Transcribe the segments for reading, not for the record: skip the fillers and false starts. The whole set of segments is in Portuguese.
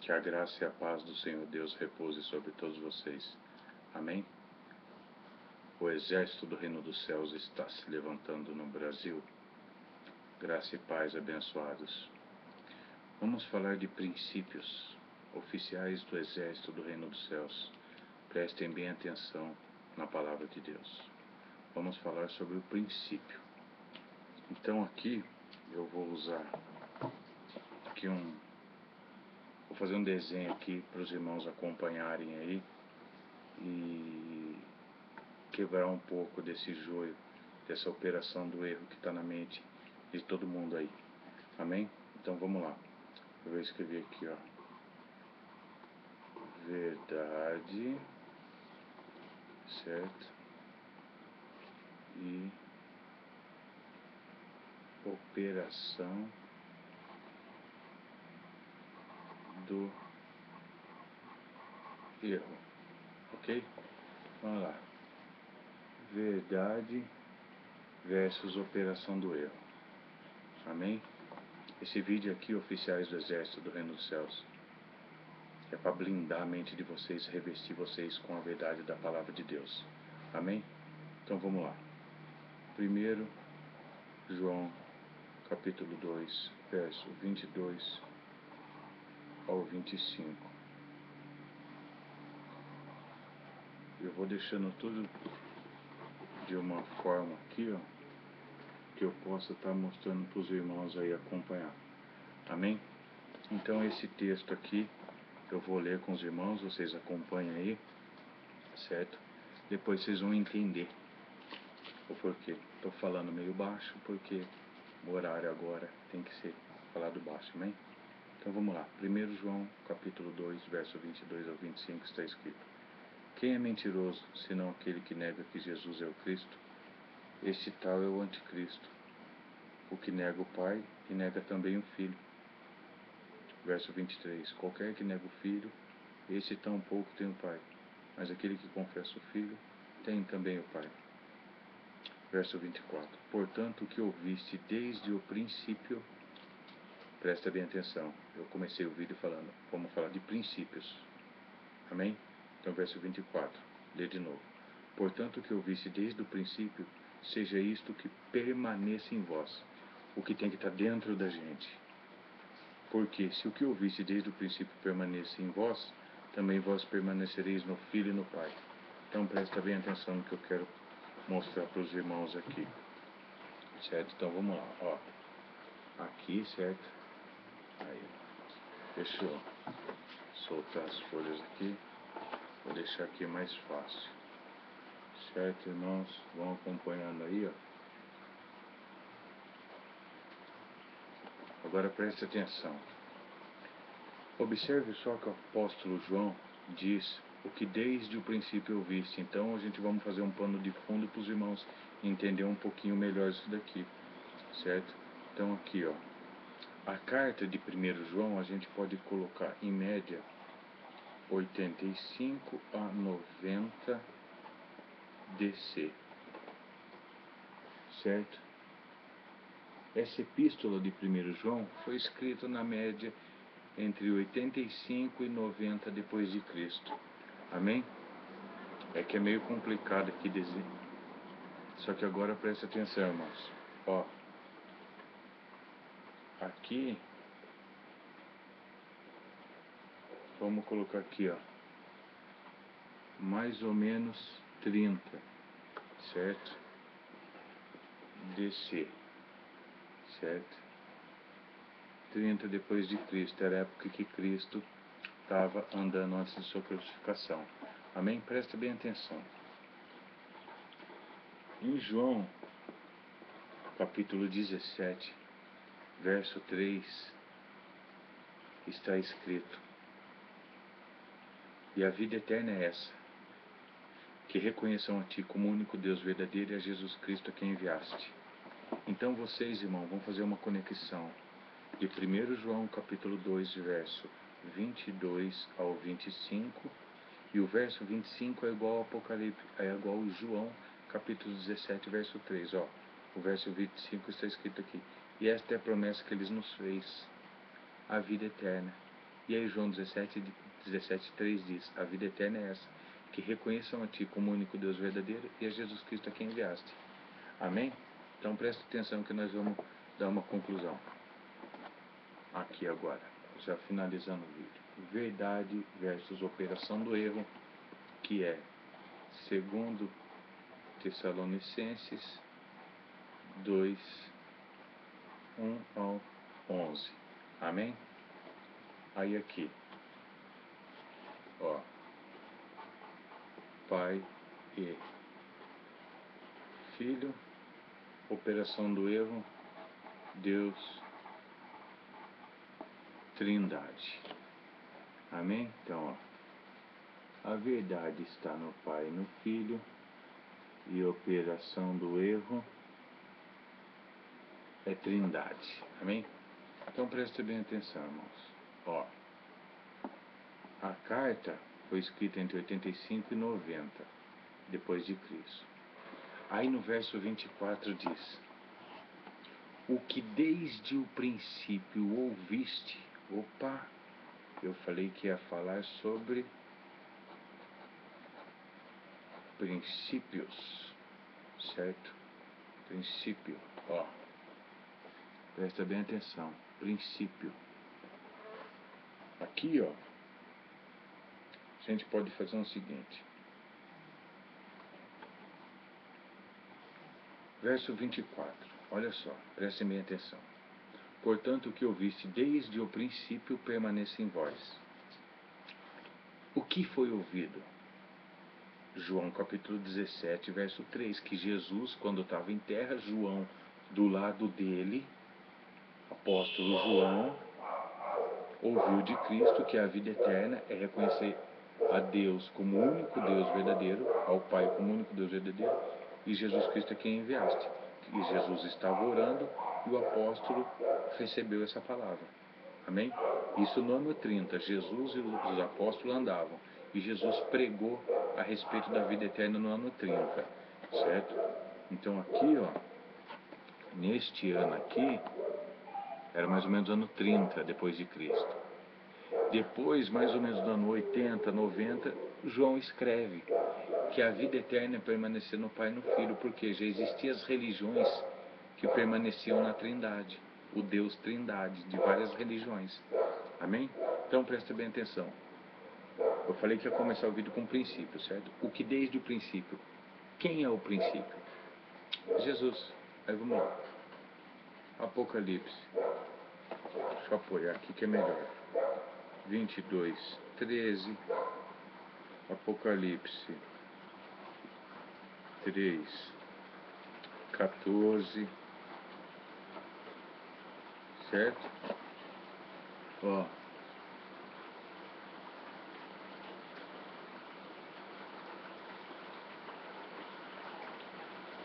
Que a graça e a paz do Senhor Deus repouse sobre todos vocês. Amém? O exército do reino dos céus está se levantando no Brasil. Graça e paz abençoados. Vamos falar de princípios. Oficiais do exército do reino dos céus, prestem bem atenção na palavra de Deus. Vamos falar sobre o princípio. Então aqui eu vou usar aqui vou fazer um desenho aqui para os irmãos acompanharem aí e quebrar um pouco desse joio, dessa operação do erro que está na mente de todo mundo aí. Amém? Então vamos lá. Eu vou escrever aqui, ó. Verdade, certo? E operação do erro. Ok? Vamos lá. Verdade versus operação do erro. Amém? Esse vídeo aqui, oficiais do exército do reino dos céus, é para blindar a mente de vocês, revestir vocês com a verdade da palavra de Deus. Amém? Então vamos lá. 1 João capítulo 2, verso 22 ao 25. Eu vou deixando tudo de uma forma aqui, ó, que eu possa estar mostrando para os irmãos aí acompanhar. Amém? Então esse texto aqui eu vou ler com os irmãos, vocês acompanhem aí, certo? Depois vocês vão entender o porquê. Estou falando meio baixo porque o horário agora tem que ser falado baixo, amém? Então vamos lá. 1 João capítulo 2, verso 22 ao 25 está escrito: Quem é mentiroso, senão aquele que nega que Jesus é o Cristo? Este tal é o anticristo, o que nega o Pai e nega também o Filho. Verso 23. Qualquer que nega o Filho, esse tampouco tem o Pai, mas aquele que confessa o Filho, tem também o Pai. Verso 24. Portanto, o que ouviste desde o princípio, presta bem atenção, eu comecei o vídeo falando, vamos falar de princípios. Amém? Então, verso 24, lê de novo. Portanto, o que ouviste desde o princípio, seja isto que permaneça em vós, o que tem que estar dentro da gente. Porque se o que ouviste desde o princípio permaneça em vós, também vós permanecereis no Filho e no Pai. Então presta bem atenção no que eu quero mostrar para os irmãos aqui. Certo? Então vamos lá. Ó. Aqui, certo? Aí. Deixa eu soltar as folhas aqui. Vou deixar aqui mais fácil. Certo, irmãos? Vão acompanhando aí, ó. Agora preste atenção. Observe só que o apóstolo João diz o que desde o princípio ouviste. Então a gente vamos fazer um pano de fundo para os irmãos entender um pouquinho melhor isso daqui, certo? Então aqui, ó, a carta de 1 João a gente pode colocar em média 85 a 90 DC, certo? Essa epístola de 1 João foi escrita na média entre 85 e 90 depois de Cristo. Amém? É que é meio complicado aqui dizer. Só que agora presta atenção, irmãos. Ó. Aqui. Vamos colocar aqui, ó. Mais ou menos 30. Certo? DC. Certo? 30 depois de Cristo. Era a época que Cristo estava andando antes de sua crucificação. Amém? Presta bem atenção. Em João, capítulo 17, verso 3, está escrito: E a vida eterna é essa, que reconheçam a Ti como o único Deus verdadeiro e a Jesus Cristo a quem enviaste. Então vocês, irmãos, vão fazer uma conexão de 1 João, capítulo 2, verso 22 ao 25, e o verso 25 é igual ao Apocalipse, é igual ao João, capítulo 17, verso 3, ó. O verso 25 está escrito aqui: E esta é a promessa que Ele nos fez, a vida eterna, E aí João 17:3 diz: a vida eterna é essa, que reconheçam a Ti como o único Deus verdadeiro e a Jesus Cristo a quem enviaste. Amém? Então preste atenção que nós vamos dar uma conclusão aqui agora, já finalizando o vídeo. Verdade versus operação do erro, que é 2 Tessalonicenses 2, 1 ao 11. Amém? Aí aqui, ó, Pai e Filho, operação do erro, Deus, Trindade. Amém? Então, ó, a verdade está no Pai e no Filho, e a operação do erro é Trindade. Amém? Então preste bem atenção, irmãos. Ó, a carta foi escrita entre 85 e 90 depois de Cristo. Aí no verso 24 diz: o que desde o princípio ouviste. Opa, eu falei que ia falar sobre princípios, certo? Princípio, ó, presta bem atenção, princípio. Aqui, ó, a gente pode fazer o seguinte. Verso 24, olha só, prestem bem atenção. Portanto, o que ouviste desde o princípio permanece em vós. O que foi ouvido? João capítulo 17, verso 3, que Jesus, quando estava em terra, João, do lado dele, apóstolo João, ouviu de Cristo que a vida eterna é reconhecer a Deus como o único Deus verdadeiro, ao Pai como o único Deus verdadeiro, e Jesus Cristo é quem enviaste. E Jesus estava orando e o apóstolo recebeu essa palavra. Amém? Isso no ano 30, Jesus e os apóstolos andavam. E Jesus pregou a respeito da vida eterna no ano 30, certo? Então aqui, ó, neste ano aqui, era mais ou menos ano 30 depois de Cristo. Depois, mais ou menos no ano 80, 90, João escreve que a vida eterna é permanecer no Pai e no Filho, porque já existiam as religiões que permaneciam na Trindade, o Deus Trindade, de várias religiões. Amém? Então presta bem atenção. Eu falei que ia começar o vídeo com o princípio, certo? O que desde o princípio. Quem é o princípio? Jesus. Aí vamos lá. Apocalipse. Deixa eu apoiar aqui que é melhor. 22, 13. Apocalipse 3, 14. Certo? Ó.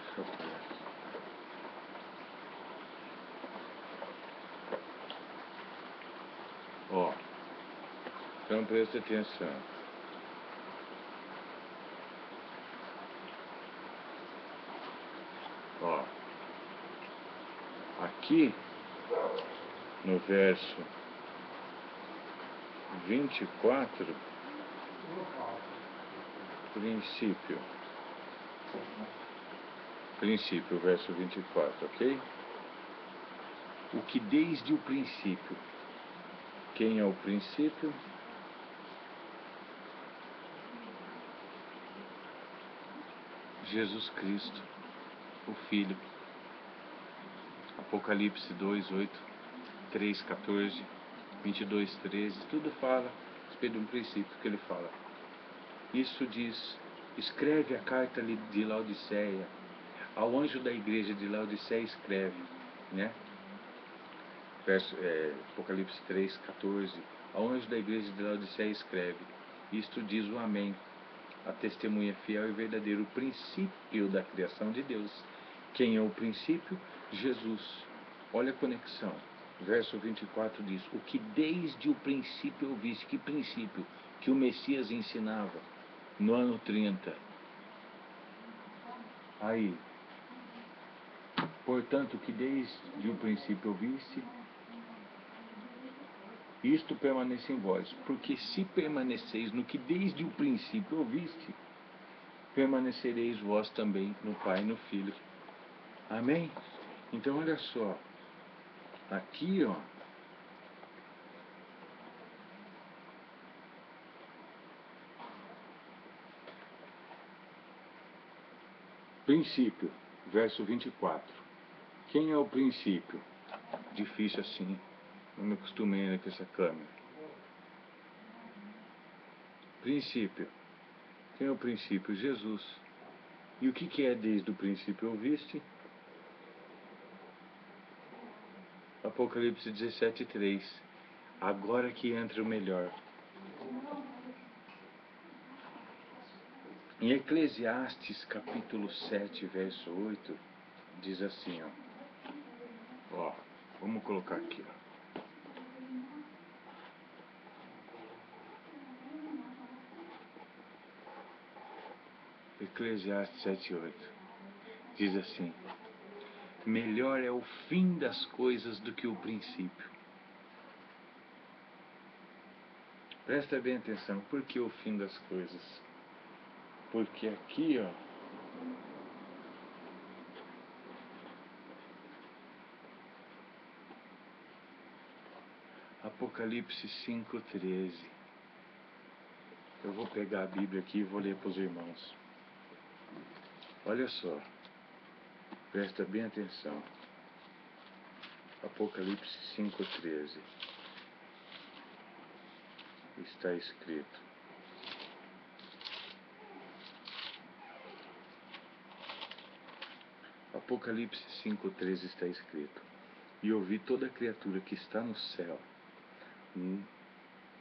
Deixa eu apoiar aqui. Ó. Então presta atenção. Ó. Aqui no verso 24, princípio, verso 24, ok? O que desde o princípio. Quem é o princípio? Jesus Cristo, o Filho. Apocalipse 2, 8, 3, 14, 22, 13, tudo fala a respeito de um princípio que ele fala. Isso diz: escreve a carta de Laodiceia, ao anjo da igreja de Laodiceia escreve, né? Apocalipse 3, 14, ao anjo da igreja de Laodiceia escreve: isto diz o Amém, a testemunha fiel e verdadeiro, o princípio da criação de Deus. Quem é o princípio? Jesus. Olha a conexão. Verso 24 diz: o que desde o princípio ouviste. Que princípio? Que o Messias ensinava no ano 30. Aí, portanto, que desde o princípio ouviste, isto permaneça em vós, porque se permaneceis no que desde o princípio ouviste, permanecereis vós também no Pai e no Filho. Amém? Então olha só, aqui ó, princípio, verso 24. Quem é o princípio? Difícil assim, não me acostumei ainda com essa câmera. Princípio. Quem é o princípio? Jesus. E o que é desde o princípio ouviste? Apocalipse 17:3. Agora que entra o melhor. Em Eclesiastes capítulo 7, verso 8, diz assim, ó, vamos colocar aqui, ó. Eclesiastes 7:8 diz assim: melhor é o fim das coisas do que o princípio. Presta bem atenção, por que o fim das coisas? Porque aqui, ó, Apocalipse 5:13. Eu vou pegar a Bíblia aqui e vou ler para os irmãos. Olha só, presta bem atenção. Apocalipse 5:13. Está escrito: Apocalipse 5:13 está escrito: e ouvi toda a criatura que está no céu,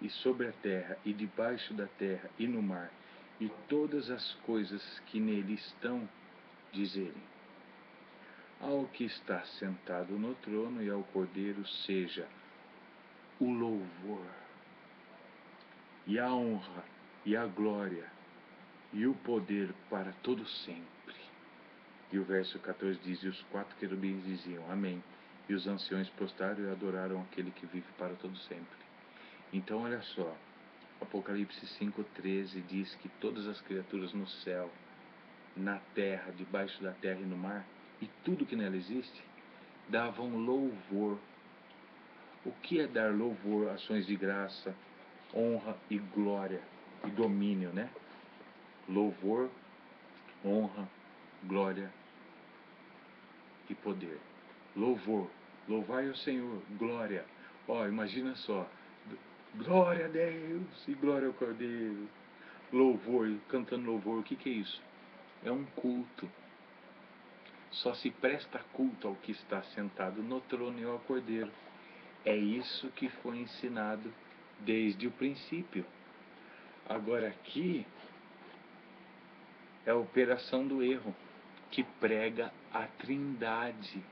e sobre a terra, e debaixo da terra, e no mar, e todas as coisas que nele estão, dizerem: ao que está sentado no trono e ao Cordeiro seja o louvor, e a honra, e a glória, e o poder para todo sempre. E o verso 14 diz: e os 4 querubins diziam: amém. E os anciões prostraram e adoraram aquele que vive para todo sempre. Então olha só, Apocalipse 5:13 diz que todas as criaturas no céu, na terra, debaixo da terra e no mar, e tudo que nela existe, davam louvor. O que é dar louvor? Ações de graça, honra e glória e domínio, né? Louvor, honra, glória e poder. Louvor, louvai o Senhor, glória. Ó, imagina só, glória a Deus e glória ao Cordeiro. Louvor, cantando louvor, o que é isso? É um culto. Só se presta culto ao que está sentado no trono e ao Cordeiro. É isso que foi ensinado desde o princípio. Agora aqui é a operação do erro, que prega a Trindade.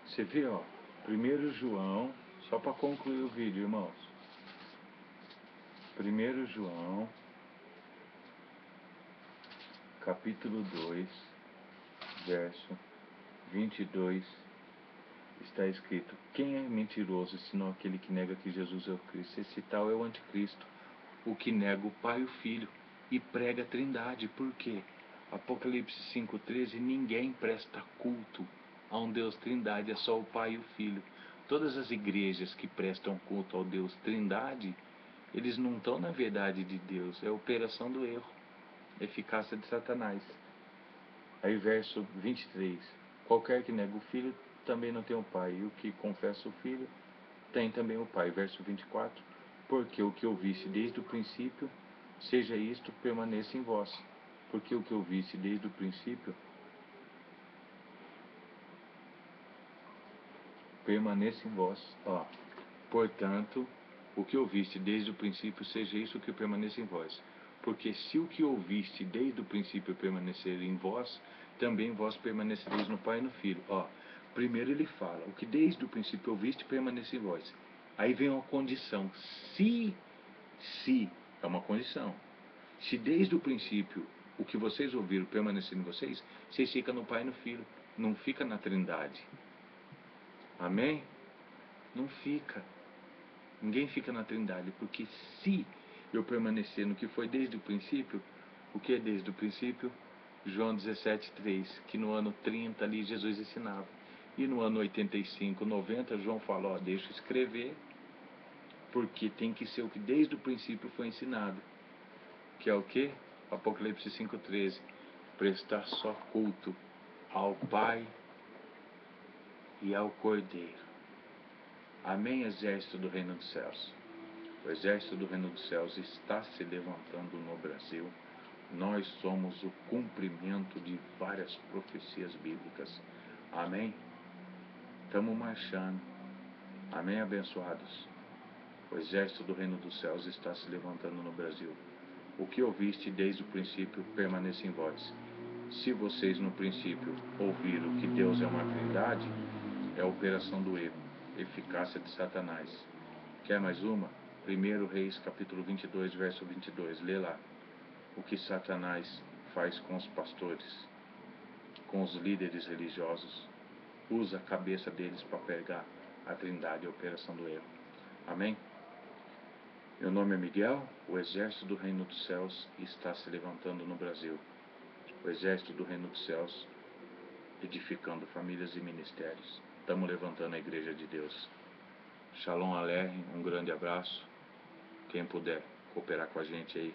Você vê, ó, 1 João, só para concluir o vídeo, irmãos. 1 João, capítulo 2, verso 22, está escrito: quem é mentiroso, senão aquele que nega que Jesus é o Cristo? Esse tal é o anticristo, o que nega o Pai e o Filho, e prega a Trindade. Por quê? Apocalipse 5:13, ninguém presta culto a um Deus Trindade, é só o Pai e o Filho. Todas as igrejas que prestam culto ao Deus Trindade, eles não estão na verdade de Deus, é a operação do erro, eficácia de Satanás. Aí verso 23, qualquer que nega o Filho também não tem o Pai, e o que confessa o Filho tem também o Pai. Verso 24, porque o que ouviste desde o princípio, seja isto, permaneça em vós. Porque o que ouviste desde o princípio, permaneça em vós. Ó, portanto, o que ouviste desde o princípio, seja isso que permaneça em vós. Porque se o que ouviste desde o princípio permanecer em vós, também vós permanecereis no Pai e no Filho. Ó, primeiro ele fala, o que desde o princípio ouviste, permaneça em vós. Aí vem uma condição, se é uma condição. Se desde o princípio o que vocês ouviram permanecer em vocês, vocês ficam no Pai e no Filho, não fica na Trindade. Amém? Não fica. Ninguém fica na Trindade, porque se eu permanecer no que foi desde o princípio, o que é desde o princípio? João 17:3, que no ano 30 ali Jesus ensinava. E no ano 85, 90, João falou, deixa eu escrever, porque tem que ser o que desde o princípio foi ensinado. Que é o que? Apocalipse 5:13, prestar só culto ao Pai e ao Cordeiro. Amém, exército do reino dos céus. O exército do reino dos céus está se levantando no Brasil. Nós somos o cumprimento de várias profecias bíblicas. Amém? Estamos marchando. Amém, abençoados? O exército do reino dos céus está se levantando no Brasil. O que ouviste desde o princípio permaneça em vós. Se vocês no princípio ouviram que Deus é uma trindade, é a operação do erro, eficácia de Satanás. Quer mais uma? 1 Reis capítulo 22, verso 22. Lê lá. O que Satanás faz com os pastores, com os líderes religiosos, usa a cabeça deles para pegar a trindade e a operação do erro. Amém? Meu nome é Miguel, o exército do reino dos céus está se levantando no Brasil. O exército do reino dos céus edificando famílias e ministérios. Estamos levantando a igreja de Deus. Shalom Aleichem, um grande abraço. Quem puder cooperar com a gente aí,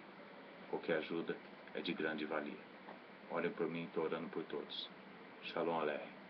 qualquer ajuda é de grande valia. Olhem por mim, estou orando por todos. Shalom Aleichem.